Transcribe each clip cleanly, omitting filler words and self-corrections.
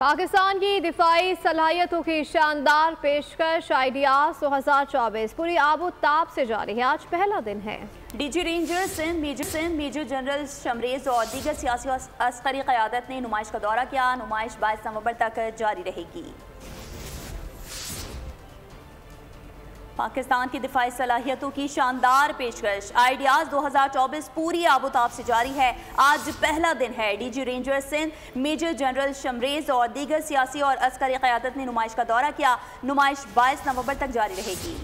पाकिस्तान की दिफाई सलाहियतों की शानदार पेशकश आइडियाज 2024 पूरी आबोताब से जारी है। आज पहला दिन है। DG ranger Sindh major general Shamrez और दीगर सियासी और अस्करी क़यादत ने नुमाइश का दौरा किया। नुमाइश 22 नवंबर तक जारी रहेगी। पाकिस्तान की दिफाई सलाहियतों की शानदार पेशकश आइडियाज 2024 पूरी आबोताब से जारी है। आज पहला दिन है। DG ranger Sindh major general Shamrez और दीगर सियासी और अस्करी क़यादत ने नुमाइश का दौरा किया। नुमाइश 22 नवंबर तक जारी रहेगी।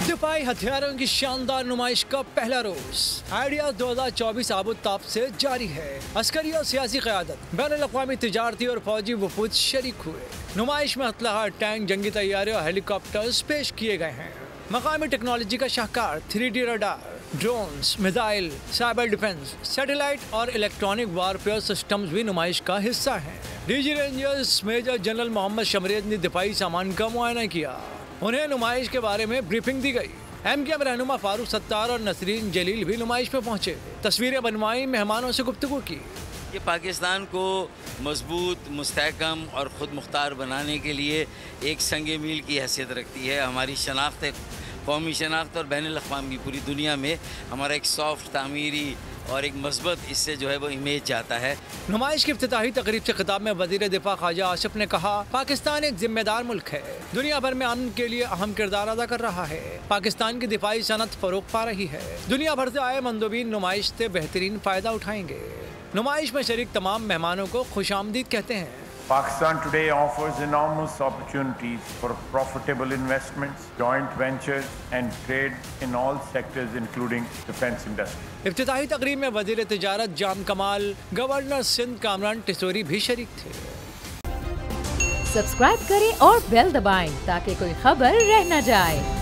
दिफाई हथियारों की शानदार नुमाइश का पहला रोज आइडियाज 2024 आबोताब से जारी है। अस्करी और सियासी क़यादत, बैनुल-अक़वामी तिजारती और फौजी वफूद शरीक हुए। नुमाइश में असलहा, टैंक, जंगी तैयारे और हेलीकॉप्टर्स पेश किए गए हैं। मकामी टेक्नोलॉजी का शाहकार 3D radar, drones, missile, cyber defence, satellite और इलेक्ट्रॉनिक वारफेयर सिस्टम्स भी नुमाइश का हिस्सा हैं। DG rangers major general Mohammad Shamrez ने दिफाई सामान का मुआयना किया। उन्हें नुमाइश के बारे में ब्रीफिंग दी गई। MKM रहनुमा फारूक सत्तार और नसरीन जलील भी नुमाइश में पहुंचे। तस्वीरें बनवाई, मेहमानों से गुफ्तगू की। ये पाकिस्तान को मजबूत, मुस्तहकम और ख़ुद मुख्तार बनाने के लिए एक संग मील की हैसियत रखती है। हमारी शनाख्त, कौमी शनाख्त और बैनुल-अक़वामी पूरी दुनिया में हमारा एक सॉफ्ट, तामीरी और एक मजबूत इससे जो है वो इमेज जाता है। नुमाइश की इफ्तिताही तकरीब से खिताब में वज़ीर दिफा ख्वाजा आसिफ ने कहा, पाकिस्तान एक जिम्मेदार मुल्क है, दुनिया भर में अमन के लिए अहम किरदार अदा कर रहा है। पाकिस्तान की दिफाई सनत फरोग पा रही है। दुनिया भर से आए मंदोबीन नुमाइश से बेहतरीन फ़ायदा उठाएंगे। नुमाइश में शरीक तमाम मेहमानों को खुशामदीद कहते हैं। Pakistan today offers enormous opportunities for profitable investments, joint ventures and trade in all sectors including defense industry. इफ्तिताही तकरीब में वज़ीर तिजारत जाम कमाल, गवर्नर सिंध कामरान टिसोरी भी शरीक थे। सब्सक्राइब करें और बेल दबाएं ताकि कोई खबर रह न जाए।